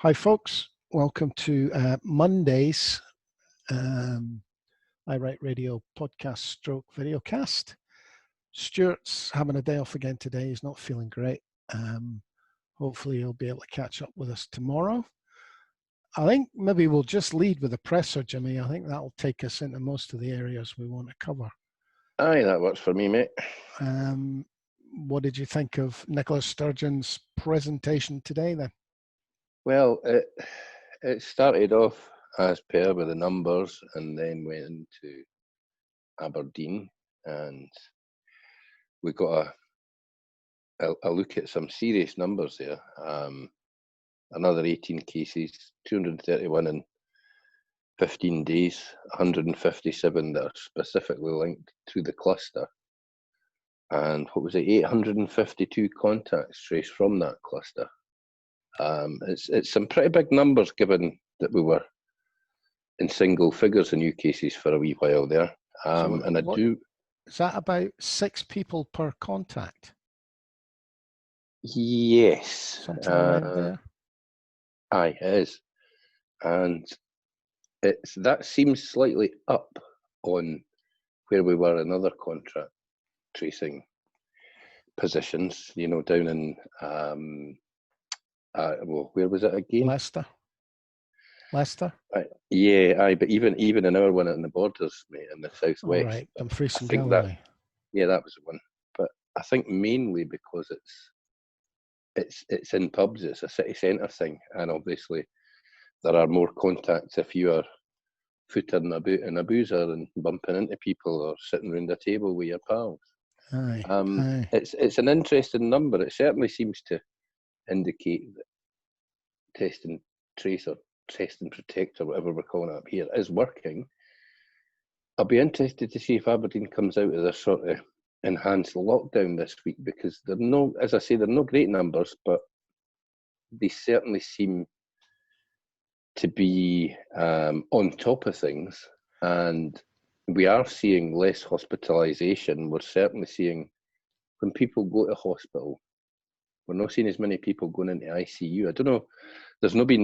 Hi, folks. Welcome to Monday's I Write Radio podcast stroke videocast. Stuart's having a day off again today. He's not feeling great. Hopefully he'll be able to catch up with us tomorrow. I think maybe we'll just lead with the presser, Jimmy. I think that'll take us into most of the areas we want to cover. Aye, that works for me, mate. What did you think of Nicholas Sturgeon's presentation today then? Well, it started off as per with the numbers and then went into Aberdeen, and we got a look at some serious numbers there. Another 18 cases, 231 in 15 days, 157 that are specifically linked to the cluster. And what was it, 852 contacts traced from that cluster. It's some pretty big numbers given that we were in single figures in new cases for a wee while there. Is that about 6 people per contact? Yes. Something around there? Aye, it is. And that seems slightly up on where we were in other contract tracing positions, down in where was it again? Leicester? Yeah, but even in our one in the borders, mate, in the southwest. All right, Dumfries and Galloway. That was the one. But I think mainly because it's in pubs, it's a city centre thing, and obviously there are more contacts if you are footing about in a boozer and bumping into people or sitting round a table with your pals. Aye. It's an interesting number. It certainly seems to indicate that test and trace or test and protect or whatever we're calling it up here is working. I'll be interested to see if Aberdeen comes out of this sort of enhanced lockdown this week, because they're no great numbers, but they certainly seem to be on top of things, and we are seeing less hospitalisation. We're certainly seeing when people go to hospital, we're not seeing as many people going into ICU. I don't know.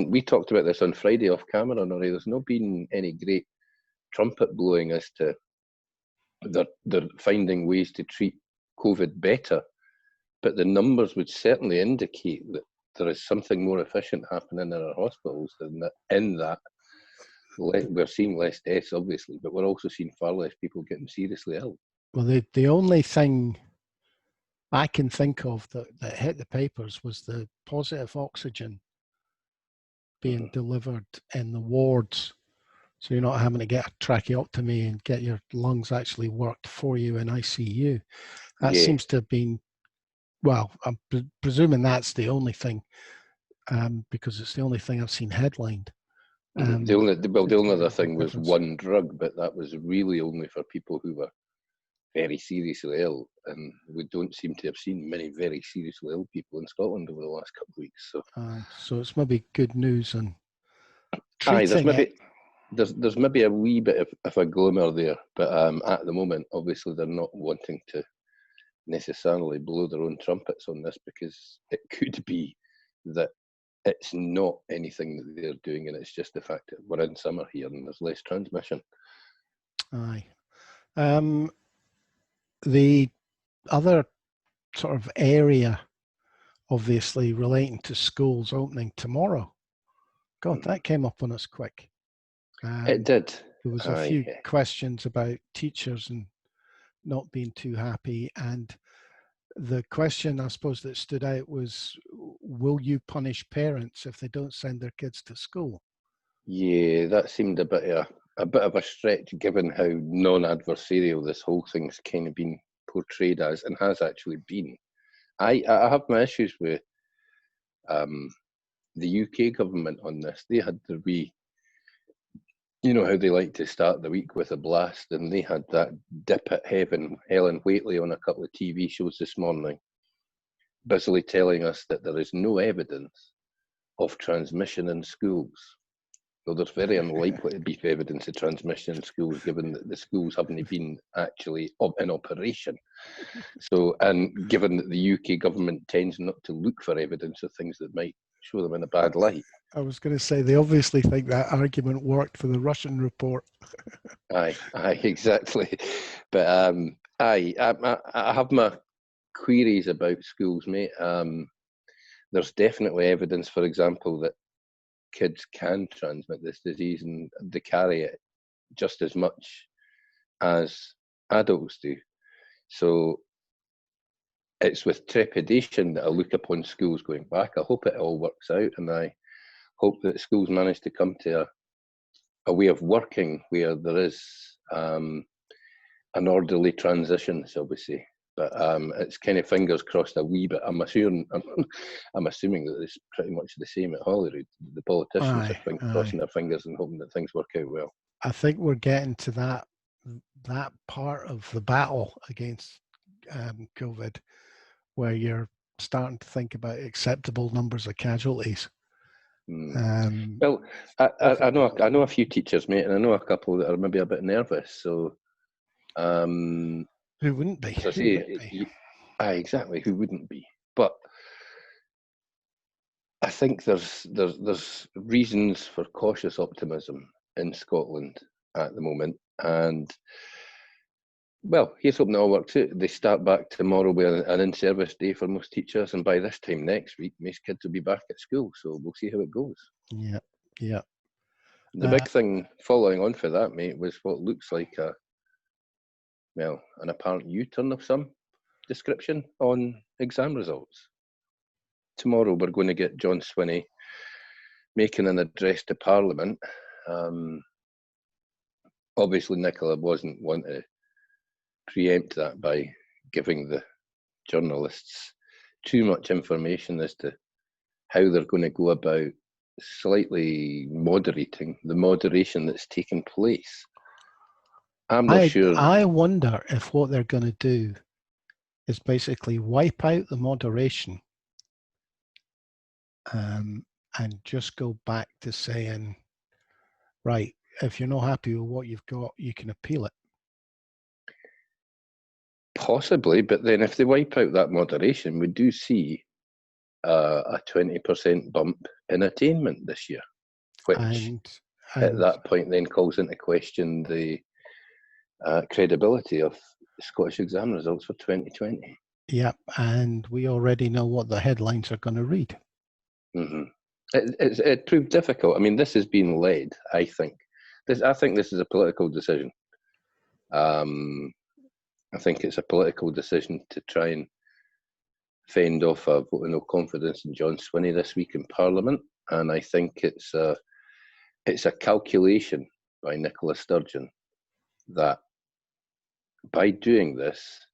We talked about this on Friday off camera, Norrie. There's not been any great trumpet blowing as to they're finding ways to treat COVID better. But the numbers would certainly indicate that there is something more efficient happening in our hospitals than that. In that, we're seeing less deaths, obviously, but we're also seeing far less people getting seriously ill. Well, the only thing I can think of that hit the papers was the positive oxygen being delivered in the wards. So you're not having to get a tracheotomy and get your lungs actually worked for you in ICU. That seems to have been, well, I'm presuming that's the only thing, because it's the only thing I've seen headlined. The only other thing was one drug, but that was really only for people who were very seriously ill, and we don't seem to have seen many very seriously ill people in Scotland over the last couple of weeks. So it's maybe good news and there's maybe a wee bit of a glimmer there, but at the moment, obviously, they're not wanting to necessarily blow their own trumpets on this, because it could be that it's not anything that they're doing, and it's just the fact that we're in summer here and there's less transmission. Aye. The other sort of area, obviously, relating to schools opening tomorrow. God, that came up on us quick. It did. There was a few questions about teachers and not being too happy, and the question, I suppose, that stood out was, will you punish parents if they don't send their kids to school? Yeah, that seemed a bit of a stretch, given how non-adversarial this whole thing's kind of been portrayed as, and has actually been. I have my issues with the UK government on this. They had the how they like to start the week with a blast, and they had that dip at heaven, Helen Whately, on a couple of TV shows this morning, busily telling us that there is no evidence of transmission in schools. Though there's very unlikely to be evidence of transmission in schools, given that the schools haven't been actually in operation. So, and given that the UK government tends not to look for evidence of things that might show them in a bad light. I was going to say, they obviously think that argument worked for the Russian report. Aye, exactly. But I have my queries about schools, mate. There's definitely evidence, for example, that kids can transmit this disease and they carry it just as much as adults do. So it's with trepidation that I look upon schools going back. I hope it all works out, and I hope that schools manage to come to a way of working where there is an orderly transition, shall we say. But it's kind of fingers crossed a wee bit. I'm assuming that it's pretty much the same at Holyrood. The politicians are crossing their fingers and hoping that things work out well. I think we're getting to that part of the battle against COVID where you're starting to think about acceptable numbers of casualties. Well, I know a few teachers, mate, and I know a couple that are maybe a bit nervous. So, who wouldn't be? As I say, exactly. Who wouldn't be? But I think there's reasons for cautious optimism in Scotland at the moment, and well, here's hoping it all works out. They start back tomorrow with an in-service day for most teachers, and by this time next week, most kids will be back at school. So we'll see how it goes. Yeah. The big thing following on for that, mate, was what looks like an apparent U-turn of some description on exam results. Tomorrow we're going to get John Swinney making an address to Parliament. Obviously, Nicola wasn't one to preempt that by giving the journalists too much information as to how they're going to go about slightly moderating the moderation that's taken place. I'm not sure. I wonder if what they're going to do is basically wipe out the moderation and just go back to saying, right, if you're not happy with what you've got, you can appeal it. Possibly, but then if they wipe out that moderation, we do see a 20% bump in attainment this year, which at that point then calls into question the credibility of Scottish exam results for 2020. Yep, and we already know what the headlines are going to read. Mm-hmm. It proved difficult. I mean, this has been led, I think. I think this is a political decision. I think it's a political decision to try and fend off a vote of no confidence in John Swinney this week in Parliament, and I think it's a calculation by Nicola Sturgeon that by doing this,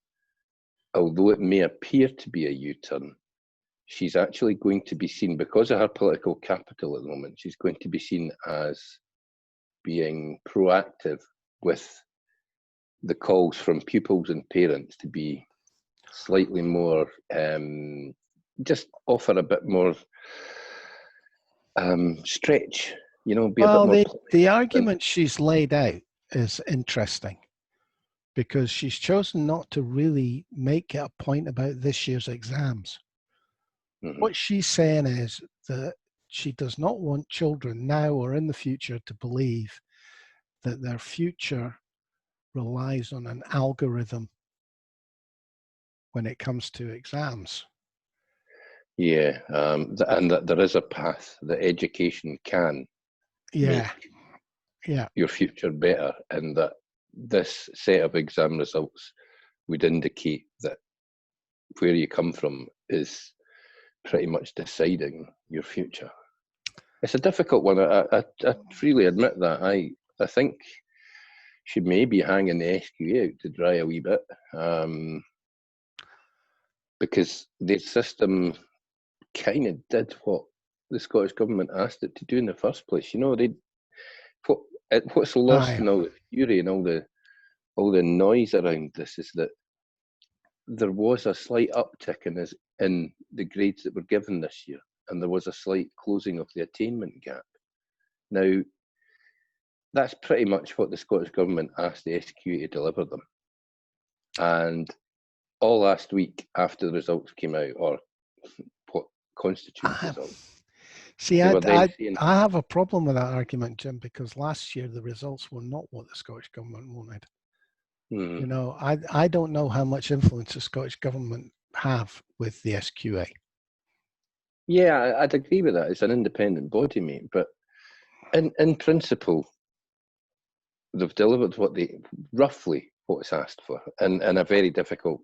although it may appear to be a U-turn, she's actually going to be seen, because of her political capital at the moment, she's going to be seen as being proactive with the calls from pupils and parents to be slightly more, just offer a bit more stretch, be a bit more. The argument she's laid out is interesting because she's chosen not to really make it a point about this year's exams. Mm-hmm. What she's saying is that she does not want children now or in the future to believe that their future relies on an algorithm when it comes to exams. Yeah, and that there is a path that education can make your future better, and that this set of exam results would indicate that where you come from is pretty much deciding your future. It's a difficult one. I freely admit that. I think she may be hanging the SQA out to dry a wee bit, because the system kind of did what the Scottish government asked it to do in the first place. What's lost in all the fury and all the noise around this is that there was a slight uptick in the grades that were given this year, and there was a slight closing of the attainment gap. Now, that's pretty much what the Scottish Government asked the SQA to deliver them. And all last week, after the results came out, or what constitutes results, See, they I were then saying, have a problem with that argument, Jim, because last year the results were not what the Scottish Government wanted. You know, I don't know how much influence the Scottish Government have with the SQA. yeah, I'd agree with that. It's an independent body, mate. But in principle, they've delivered roughly what it's asked for, in a very difficult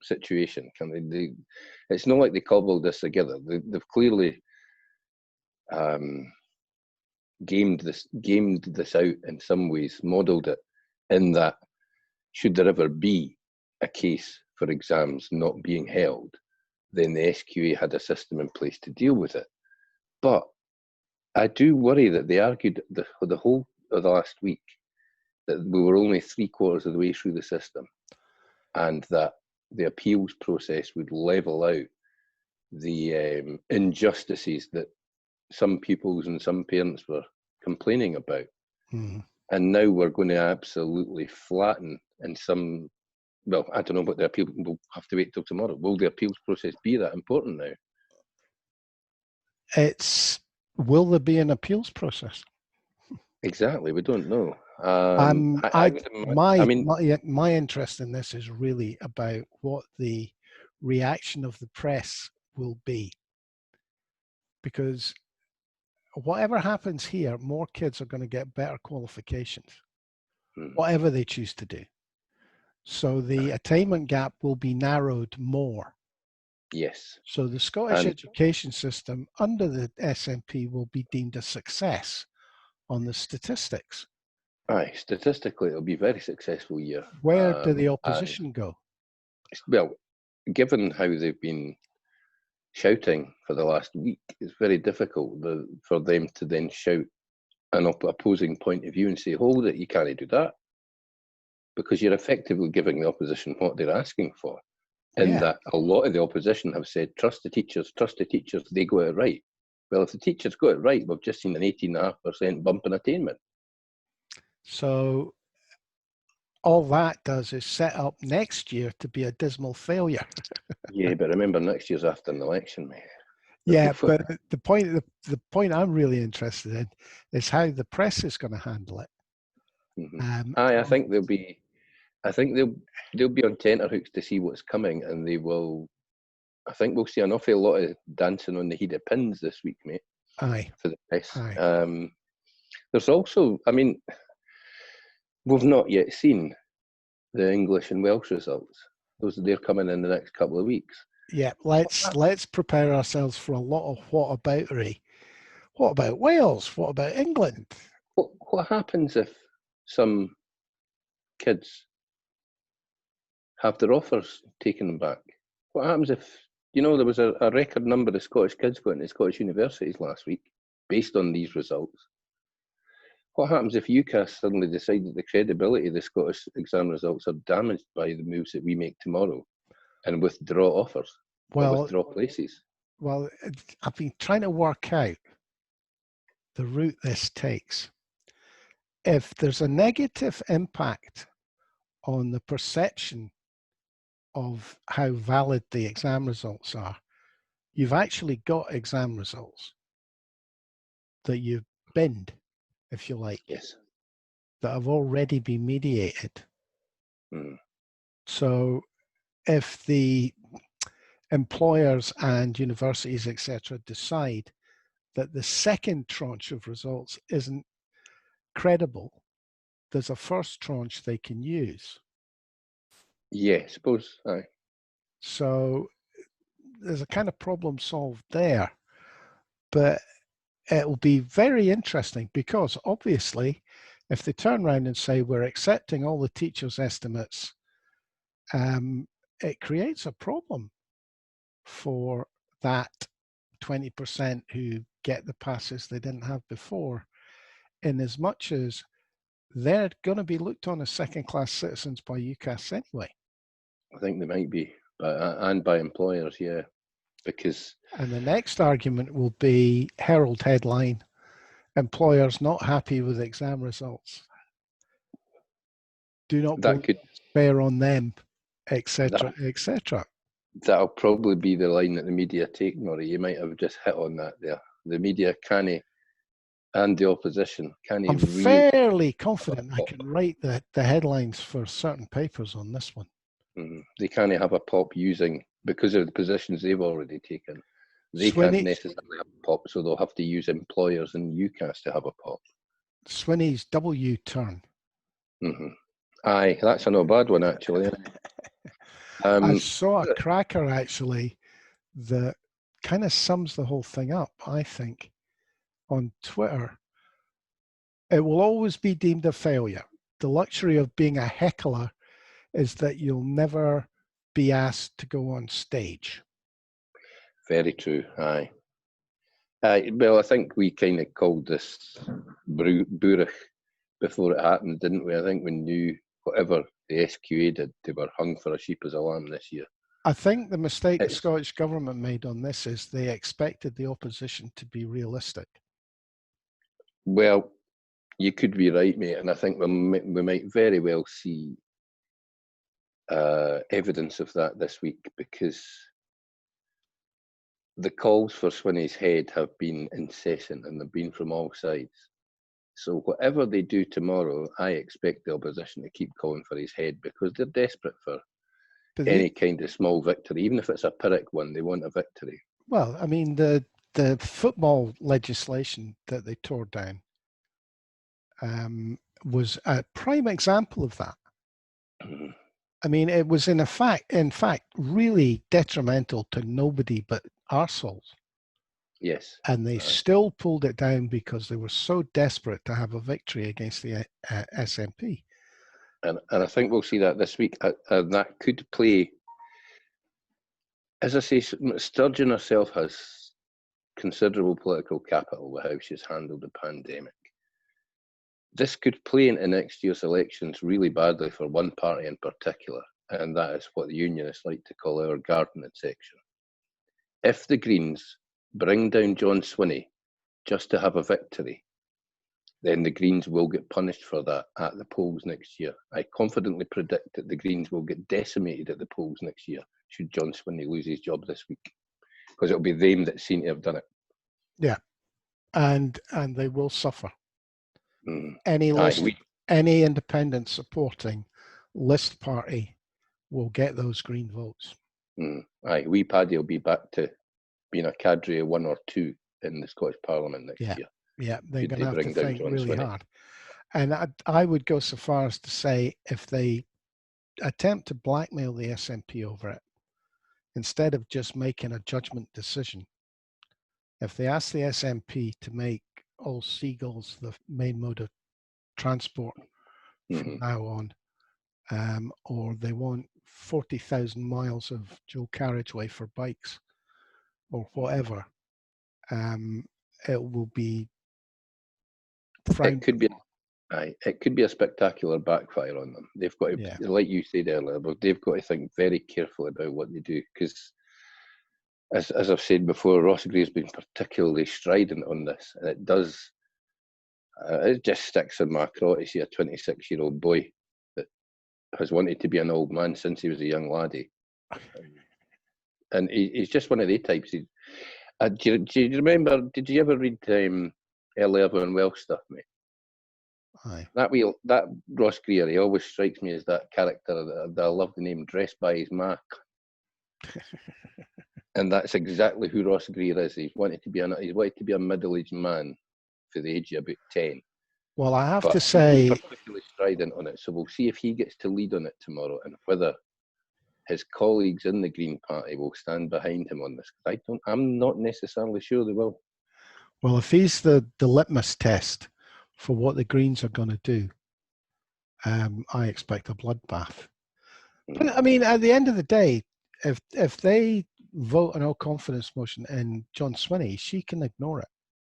situation. It's not like they cobbled this together. They've clearly gamed this out in some ways, modelled it in that should there ever be a case for exams not being held, then the SQA had a system in place to deal with it. But I do worry that they argued the whole of the last week that we were only 3/4 of the way through the system, and that the appeals process would level out the injustices that some pupils and some parents were complaining about. And now we're going to absolutely flatten in some, well, I don't know what the appeal, we'll have to wait till tomorrow. Will the appeals process be that important now? Will there be an appeals process? Exactly, we don't know. My interest in this is really about what the reaction of the press will be, because whatever happens here, more kids are going to get better qualifications, whatever they choose to do. So the attainment gap will be narrowed more. Yes. So the Scottish education system under the SNP will be deemed a success on the statistics. Aye, statistically, it'll be a very successful year. Where do the opposition go? Well, given how they've been shouting for the last week, it's very difficult for them to then shout an opposing point of view and say, hold it, you can't do that. Because you're effectively giving the opposition what they're asking for. In that a lot of the opposition have said, trust the teachers, they got it right. Well, if the teachers got it right, we've just seen an 18.5% bump in attainment. So all that does is set up next year to be a dismal failure. Yeah, but remember, next year's after an election, mate. Yeah, but the point I'm really interested in is how the press is going to handle it. I think they'll be on tenterhooks to see what's coming, and they will. I think we'll see an awful lot of dancing on the heat of pins this week, mate. Aye. For the press. There's also, I mean, we've not yet seen the English and Welsh results. They're coming in the next couple of weeks. Yeah, let's prepare ourselves for a lot of whataboutery. What about Wales? What about England? What happens if some kids have their offers taken back? What happens if, there was a record number of Scottish kids going to Scottish universities last week based on these results? What happens if UCAS suddenly decide that the credibility of the Scottish exam results are damaged by the moves that we make tomorrow and withdraw offers or withdraw places? Well, I've been trying to work out the route this takes. If there's a negative impact on the perception of how valid the exam results are, you've actually got exam results that you've binned, if you like, that have already been mediated. So if the employers and universities, etc., decide that the second tranche of results isn't credible, there's a first tranche they can use. Yeah, I suppose. Aye. So there's a kind of problem solved there. But it will be very interesting because obviously if they turn around and say we're accepting all the teachers' estimates, it creates a problem for that 20% who get the passes they didn't have before, in as much as they're going to be looked on as second-class citizens by UCAS anyway. I think they might be, and by employers, yeah. And the next argument will be Herald headline, Employers not happy with exam results. Do not That believe could despair on them, etc., that etc. that'll probably be the line that the media take, Norrie. You might have just hit on that there. The media can't, and the opposition can't I'm really fairly have a confident I pop. can write the headlines for certain papers on this one. They can't have a pop using, because of the positions they've already taken. They can't Swinney, necessarily have a pop, so they'll have to use employers and UCAS to have a pop. Swinney's W turn. Aye, that's a not bad one, actually. I saw a cracker actually that kind of sums the whole thing up, I think, on Twitter. It will always be deemed a failure. The luxury of being a heckler is that you'll never be asked to go on stage. Very true, aye. Well, I think we kind of called this Burich before it happened, didn't we? I think we knew whatever the SQA did, they were hung for a sheep as a lamb this year. I think the mistake the It's, Scottish government made on this is they expected the opposition to be realistic. well, you could be right, mate, and I think we might very well see evidence of that this week, because the calls for Swinney's head have been incessant and they've been from all sides. So whatever they do tomorrow, I expect the opposition to keep calling for his head, because they're desperate for any kind of small victory. Even if it's a Pyrrhic one, they want a victory. Well, I mean, the football legislation that they tore down was a prime example of that. I mean, it was in fact, really detrimental to nobody but arseholes. Yes. And they still pulled it down because they were so desperate to have a victory against the SNP. And I think we'll see that this week. And that could play, as I say, Sturgeon herself has considerable political capital with how she's handled the pandemic. This could play into next year's elections really badly for one party in particular, and that is what the Unionists like to call our gardening section. If the Greens bring down John Swinney just to have a victory, then the Greens will get punished for that at the polls next year. I confidently predict that the Greens will get decimated at the polls next year should John Swinney lose his job this week, because it'll be them that seem to have done it. Yeah, and they will suffer. Any independent supporting list party will get those Green votes. Aye, wee Paddy will be back to being a cadre of 1 or 2 in the Scottish Parliament next year. Yeah, they're going to have to think really hard. And I would go so far as to say, if they attempt to blackmail the SNP over it, instead of just making a judgment decision, if they ask the SNP to make all seagulls the main mode of transport from now on, or they want 40,000 miles of dual carriageway for bikes or whatever, it will be it could be a spectacular backfire on them. They've got to, like you said earlier, but they've got to think very carefully about what they do, because as I've said before, Ross Gray has been particularly strident on this, and it does it just sticks in my craw to see a 26-year-old boy that has wanted to be an old man since he was a young laddie, and he's just one of the types. Do you remember? Did you ever read L11 Welsh stuff, mate? Aye. That Ross Greer, he always strikes me as that character that I love the name Dressed by His Mark. And that's exactly who Ross Greer is. He's wanted to be a middle-aged man for the age of about 10. Well, I have to say, he's particularly strident on it. So we'll see if he gets to lead on it tomorrow, and whether his colleagues in the Green Party will stand behind him on this. I'm not necessarily sure they will. Well, if he's the litmus test for what the Greens are going to do, I expect a bloodbath. But I mean, at the end of the day, if they vote a no confidence motion in John Swinney, she can ignore it.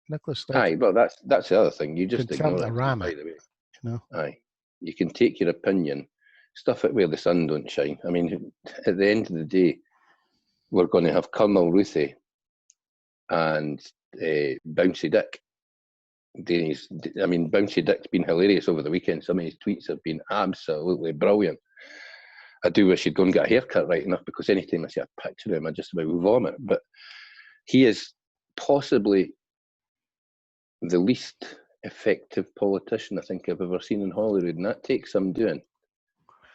Nicola Sturgeon. Aye, well, that's the other thing. You just ignore it. Ram it, you know. Aye, you can take your opinion, stuff it where the sun don't shine. I mean, at the end of the day, we're going to have Colonel Ruthie and Bouncy Dick Danny's, I mean, Bouncy Dick's been hilarious over the weekend. Some of his tweets have been absolutely brilliant. I do wish he'd go and get a haircut right enough, because anytime I see a picture of him, I just about vomit. But he is possibly the least effective politician I think I've ever seen in Holyrood, and that takes some doing.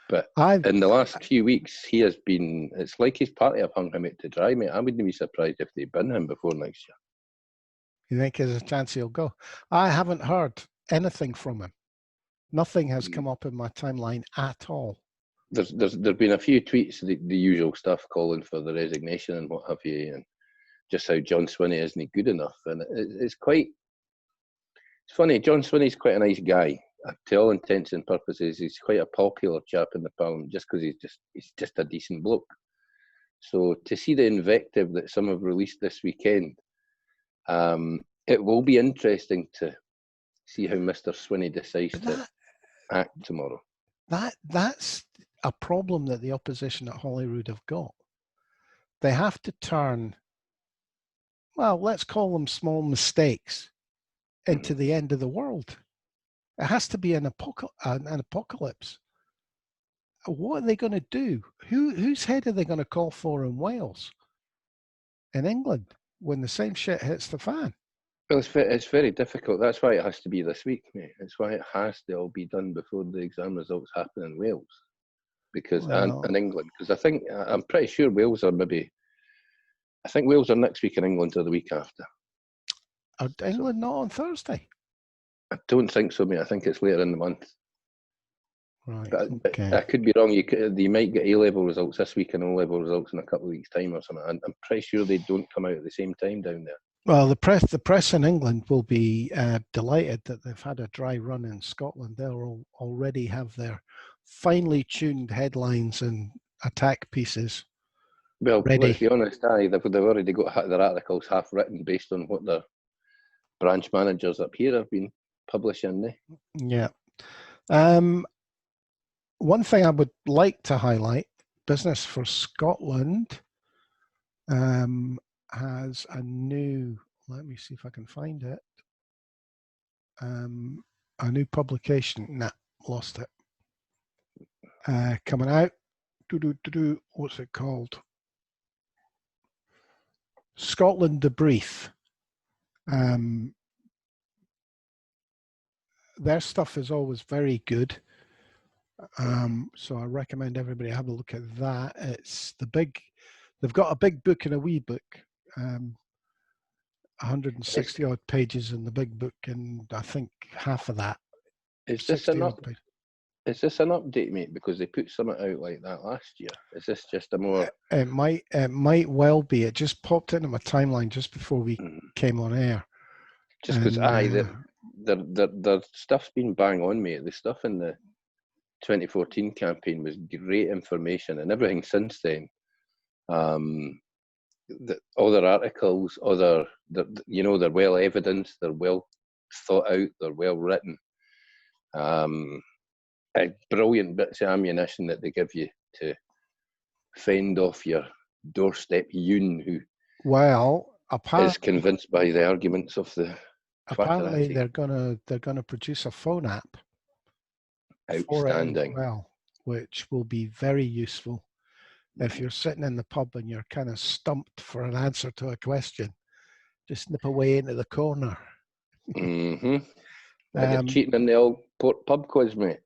But in the last few weeks, he has been, it's like his party have hung him out to dry, mate. I wouldn't be surprised if they bin him before next year. You think there's a chance he'll go? I haven't heard anything from him. Nothing has come up in my timeline at all. There's been a few tweets, the usual stuff, calling for the resignation and what have you, and just how John Swinney isn't good enough. And it's funny. John Swinney's quite a nice guy. To all intents and purposes, he's quite a popular chap in the Parliament, just because he's just a decent bloke. So to see the invective that some have released this weekend, it will be interesting to see how Mr. Swinney decides to act tomorrow. That's a problem that the opposition at Holyrood have got. They have to turn, well, let's call them small mistakes, into the end of the world. It has to be an apocalypse. What are they going to do? Whose head are they going to call for in Wales, in England, when the same shit hits the fan? Well, it's very difficult. That's why it has to be this week, mate. It's why it has to all be done before the exam results happen in Wales, because and England. Because I'm pretty sure Wales are I think Wales are next week and England are the week after. Are England not on Thursday? I don't think so, mate. I think it's later in the month. Right. But okay. I could be wrong. You might get A-level results this week and O-level results in a couple of weeks' time or something. I'm pretty sure they don't come out at the same time down there. Well, the press in England will be delighted that they've had a dry run in Scotland. They'll already have their finely tuned headlines and attack pieces. Well, ready. Let's be honest, they've already got their articles half written based on what their branch managers up here have been publishing. Yeah. One thing I would like to highlight, Business for Scotland has a new, let me see if I can find it, a new publication. Nah, lost it. Coming out. What's it called? Scotland Debrief. Their stuff is always very good. So I recommend everybody have a look at that. They've got a big book and a wee book, 160 odd pages in the big book, and I think half of that. Is this an update, mate? Because they put something out like that last year. Is this just a more? It might well be. It just popped into my timeline just before we came on air. Just because their stuff's been bang on, mate. The stuff in the 2014 campaign was great information, and everything since then. All their articles, they're well evidenced, they're well thought out, they're well written. Brilliant bits of ammunition that they give you to fend off your doorstep Yoon who is convinced by the arguments of the. Apparently, they're gonna produce a phone app. Outstanding. Which will be very useful if you're sitting in the pub and you're kind of stumped for an answer to a question. Just nip away into the corner. Like you're cheating in the old pub quiz, mate.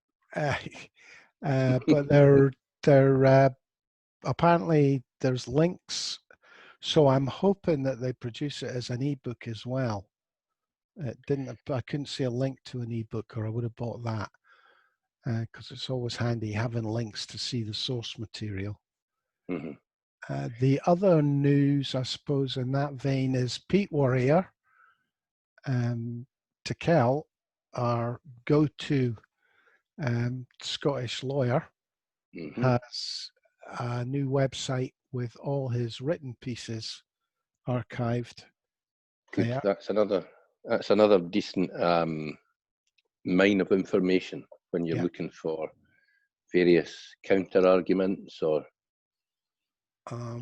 But they're apparently there's links, so I'm hoping that they produce it as an ebook as well. I couldn't see a link to an ebook, or I would have bought that, because it's always handy having links to see the source material. The other news, I suppose, in that vein is Pete Warrior, Tickell, our go-to Scottish lawyer, has a new website with all his written pieces archived. Good. There. That's another decent mine of information when you're looking for various counter arguments or I'll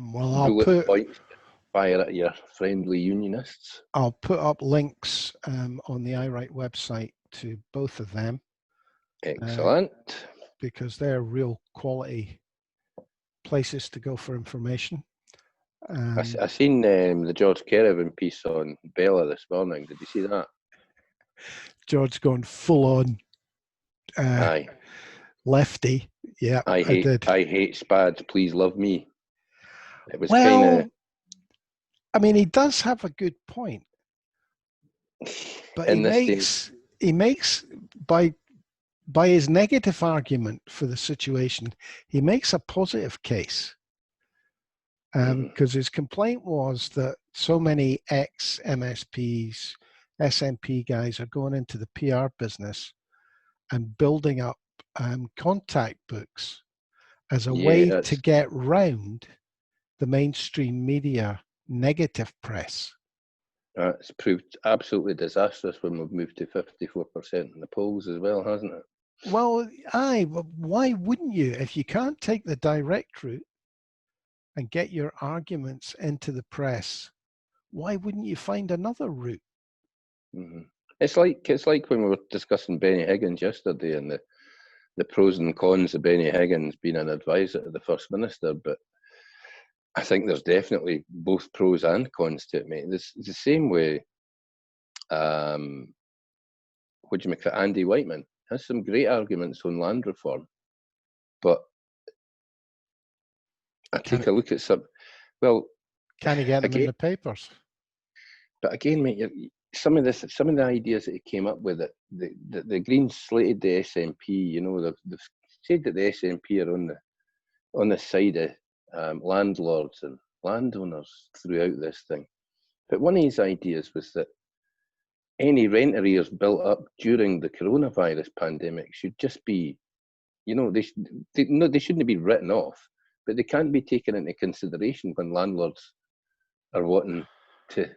Fire at your friendly unionists. I'll put up links on the iWrite website to both of them. Excellent. Because they're real quality places to go for information. I seen the George Kerrivan piece on Bella this morning. Did you see that? George going full on Aye. lefty. Yeah, I did. I hate Spads. Please love me. It was Well, kind of. I mean, he does have a good point, but he makes by his negative argument for the situation, he makes a positive case. Because his complaint was that so many ex-MSPs, SNP guys are going into the PR business and building up contact books as a way to get round the mainstream media negative press. It's proved absolutely disastrous when we've moved to 54% in the polls as well, hasn't it? Well, but why wouldn't you? If you can't take the direct route and get your arguments into the press, why wouldn't you find another route? Mm-hmm. It's like when we were discussing Benny Higgins yesterday and the pros and cons of Benny Higgins being an advisor to the First Minister, but I think there's definitely both pros and cons to it, mate. It's the same way, what do you make of Andy Whiteman? Has some great arguments on land reform, but I take a look at some, well... Can you get them in the papers? But again, mate, some of the ideas that he came up with, the Greens slated the SNP. You know, they've said that the SNP are on the side of landlords and landowners throughout this thing. But one of his ideas was that any rent arrears built up during the coronavirus pandemic should just be, you know, they shouldn't be written off, but they can't be taken into consideration when landlords are wanting to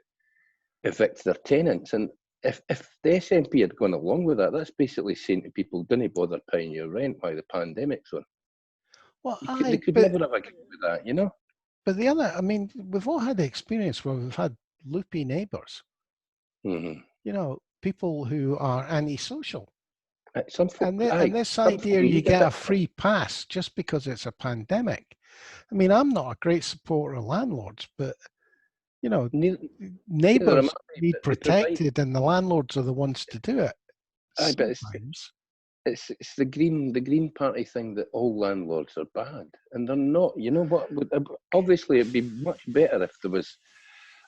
evict their tenants. And if the SNP had gone along with that, that's basically saying to people, don't bother paying your rent while the pandemic's on. Well, they could never have agreed with that, you know? But the other, I mean, we've all had the experience where we've had loopy neighbours. Mm-hmm. You know, people who are antisocial. And this idea you get a free pass just because it's a pandemic. I mean, I'm not a great supporter of landlords, but you know, neighbours need protected, and the landlords are the ones to do it. Sometimes. It's the Green Party thing that all landlords are bad, and they're not. You know what? Obviously, it'd be much better if there was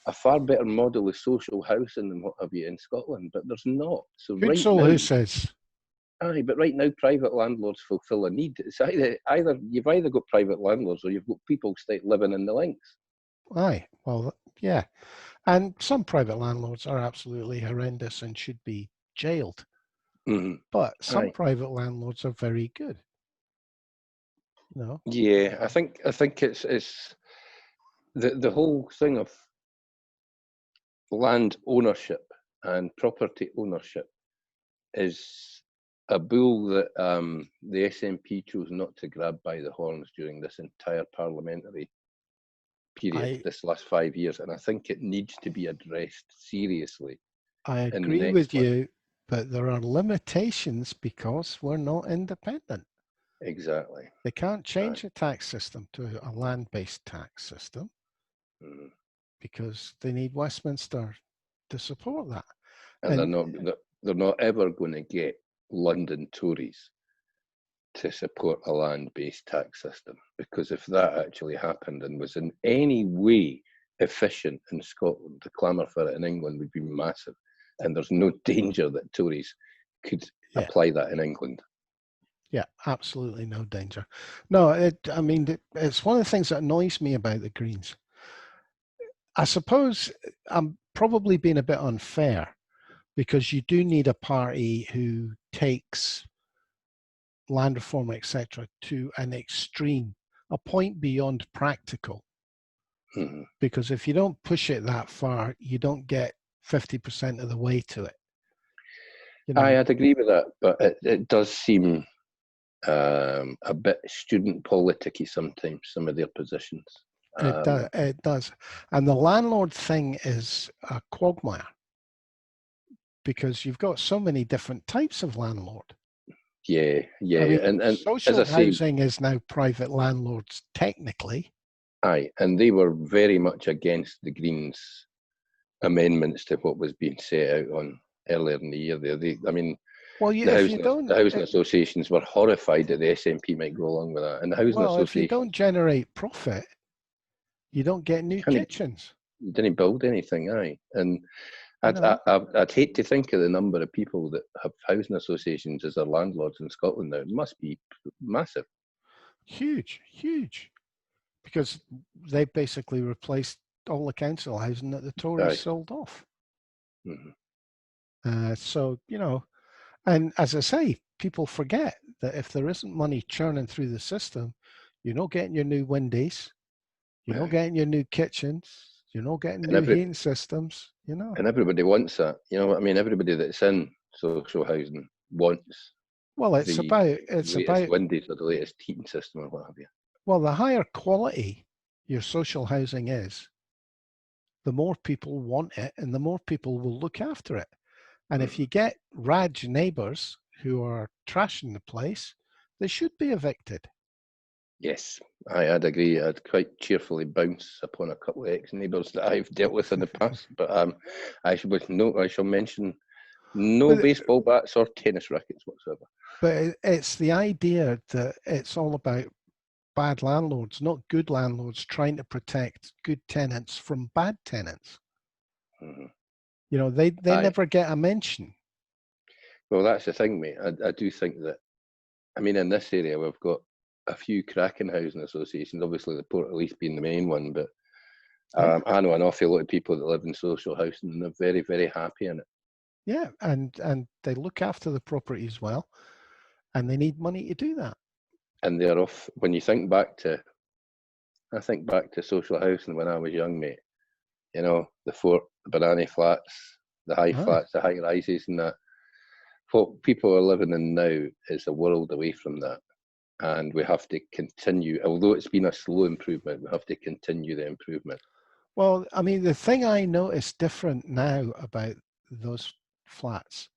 a far better model of social housing than what have you in Scotland, but there's not. So Good soul who says. Aye, but right now private landlords fulfil a need. It's either you've got private landlords or you've got people living in the links. Aye, well, yeah, and some private landlords are absolutely horrendous and should be jailed. Mm-hmm. But some private landlords are very good. You know? Yeah, I think it's the whole thing of land ownership and property ownership is a bull that the SNP chose not to grab by the horns during this entire parliamentary period, this last 5 years, and I think it needs to be addressed seriously. I agree with you, but there are limitations because we're not independent. Exactly. They can't change the tax system to a land-based tax system because they need Westminster to support that. And they're not ever going to get London Tories to support a land-based tax system, because if that actually happened and was in any way efficient in Scotland, the clamour for it in England would be massive, and there's no danger that Tories could apply that in England. Yeah, absolutely no danger. No, it's one of the things that annoys me about the Greens. I suppose I'm probably being a bit unfair because you do need a party who takes land reform, etc., to an extreme, a point beyond practical. Mm-hmm. Because if you don't push it that far, you don't get 50% of the way to it. You know? I'd agree with that, but it does seem a bit student politicky sometimes, some of their positions. It does. And the landlord thing is a quagmire because you've got so many different types of landlord. Yeah, yeah. I mean, And as social I say, housing is now private landlords technically. aye, and they were very much against the Greens' amendments to what was being set out on earlier in the year. I mean, Well, if you don't, the housing associations were horrified that the SNP might go along with that, and the housing if you association don't generate profit, you don't get new kitchens. didn't build anything. Aye, and You know? I'd hate to think of the number of people that have housing associations as their landlords in Scotland now. It must be massive. Huge, huge. Because they basically replaced all the council housing that the Tories Aye. sold off. Mm-hmm. So, and as I say, people forget that if there isn't money churning through the system, you're not getting your new windies, you're not getting your new kitchens, you're not getting new heating systems, And everybody wants that. You know what I mean? Everybody that's in social housing wants Well, it's the latest about windies or the latest heating system or what have you. well, the higher quality your social housing is, the more people want it and the more people will look after it. And if you get raj neighbours who are trashing the place, they should be evicted. Yes, I'd agree. I'd quite cheerfully bounce upon a couple of ex-neighbours that I've dealt with in the past. But I shall mention no But baseball bats or tennis rackets whatsoever. but it's the idea that it's all about bad landlords, not good landlords, trying to protect good tenants from bad tenants. Mm-hmm. They never get a mention. Well, that's the thing, mate. I do think that, I mean, in this area, we've got a few cracking housing associations, obviously the Port Elise being the main one, but I know an awful lot of people that live in social housing and they're very, very happy in it. Yeah, and they look after the properties well, and they need money to do that. And they're off, when you think back to, I think back to social housing when I was young, mate. The fort, the banana flats, the high flats, the high rises, and that. What people are living in now is a world away from that. And we have to continue, although it's been a slow improvement, we have to continue the improvement. Well, I mean, the thing I notice different now about those flats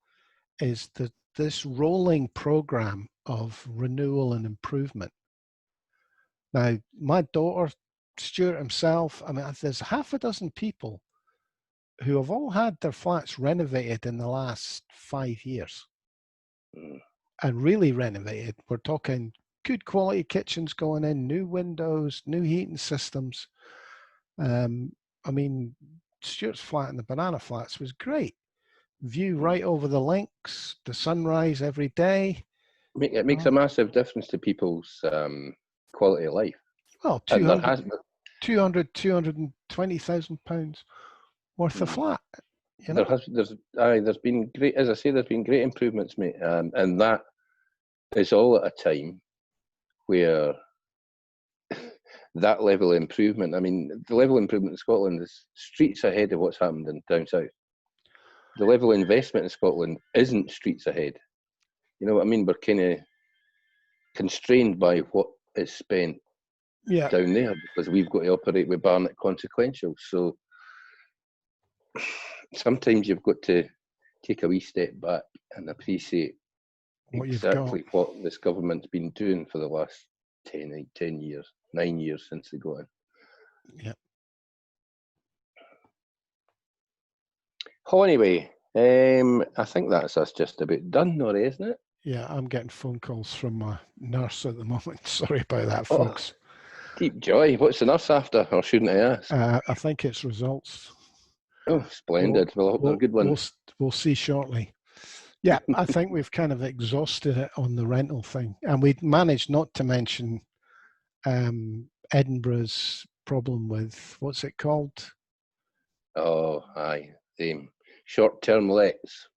is that this rolling program of renewal and improvement. Now, my daughter, Stuart himself, I mean, there's half a dozen people who have all had their flats renovated in the last 5 years. And really renovated. We're talking good quality kitchens going in, new windows, new heating systems. I mean, Stuart's flat in the banana flats was great. View right over the links, the sunrise every day. It makes a massive difference to people's quality of life. Well, 220,000 pounds worth of flat. There's been great, as I say, there's been great improvements, mate, and that is all at a time where that level of improvement. I mean, the level of improvement in Scotland is streets ahead of what's happened in down south. The level of investment in Scotland isn't streets ahead. You know what I mean? We're kind of constrained by what is spent down there because we've got to operate with Barnett consequential. So sometimes you've got to take a wee step back and appreciate exactly what this government's been doing for the last 10 years, 9 years since they got in. Yeah. Oh, anyway, I think that's us just about done, Norrie, isn't it? Yeah, I'm getting phone calls from my nurse at the moment. Sorry about that, folks. Deep joy. What's the nurse after? Or shouldn't I ask? I think it's results. Oh, splendid. Well, I hope they're a good one. We'll see shortly. Yeah, I think we've kind of exhausted it on the rental thing. And we'd managed not to mention Edinburgh's problem with, what's it called? Oh, aye. Short-term lets.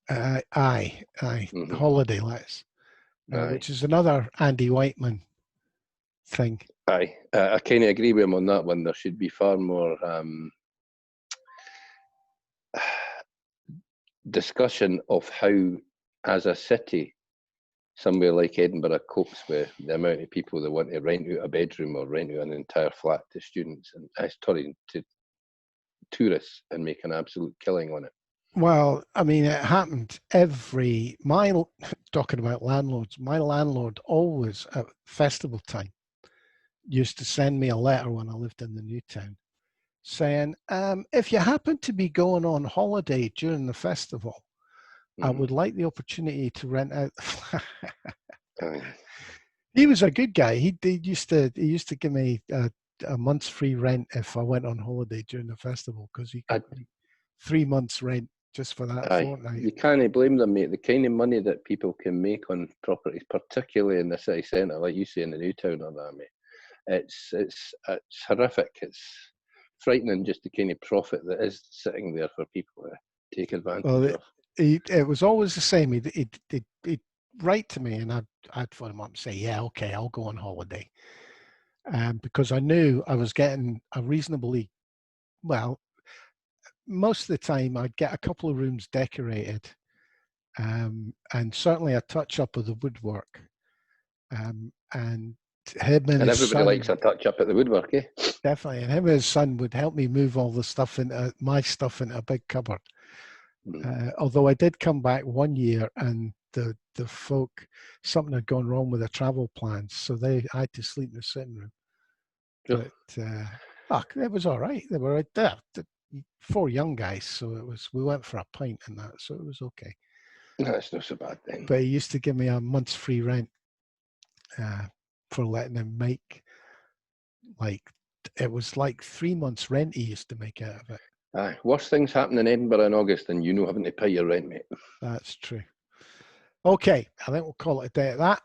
Aye. Mm-hmm. Holiday lets, which is another Andy Whiteman thing. Aye. I kind of agree with him on that one. There should be far more discussion of how, as a city, somewhere like Edinburgh copes with the amount of people that want to rent out a bedroom or rent out an entire flat to students and to tourists and make an absolute killing on it. Well, I mean, it happened talking about landlords, my landlord always at festival time used to send me a letter when I lived in the new town saying, if you happen to be going on holiday during the festival, I would like the opportunity to rent out the flat. He was a good guy. He used to give me a month's free rent if I went on holiday during the festival because he got me 3 months rent just for that fortnight. You can't blame them, mate. The kind of money that people can make on properties, particularly in the city centre, like you say in the new town or that, mate, it's horrific. It's frightening just the kind of profit that is sitting there for people to take advantage of. It was always the same. He'd write to me and I'd phone him up and say, yeah, okay, I'll go on holiday. Because I knew I was getting a reasonably, well, most of the time I'd get a couple of rooms decorated and certainly a touch up of the woodwork. And him and his everybody son, likes a touch up at the woodwork, eh? Definitely. And him and his son would help me move all the stuff into my stuff into a big cupboard. Although I did come back one year and the folk, something had gone wrong with the travel plans, so I had to sleep in the sitting room. But it was all right. They were there, 4 young guys, so we went for a pint and that, so it was okay. That's not so bad then. But he used to give me a month's free rent for letting him make, it was like 3 months rent he used to make out of it. Aye, worse things happen in Edinburgh in August than having to pay your rent, mate. That's true. Okay, I think we'll call it a day at that.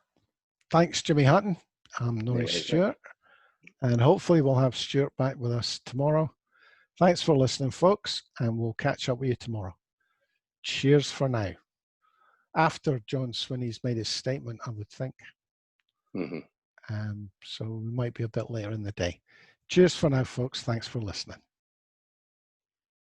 Thanks, Jimmy Hutton. I'm Norrie Stewart, and hopefully we'll have Stuart back with us tomorrow. Thanks for listening, folks, and we'll catch up with you tomorrow. Cheers for now. After John Swinney's made his statement, I would think. So we might be a bit later in the day. Cheers for now, folks. Thanks for listening.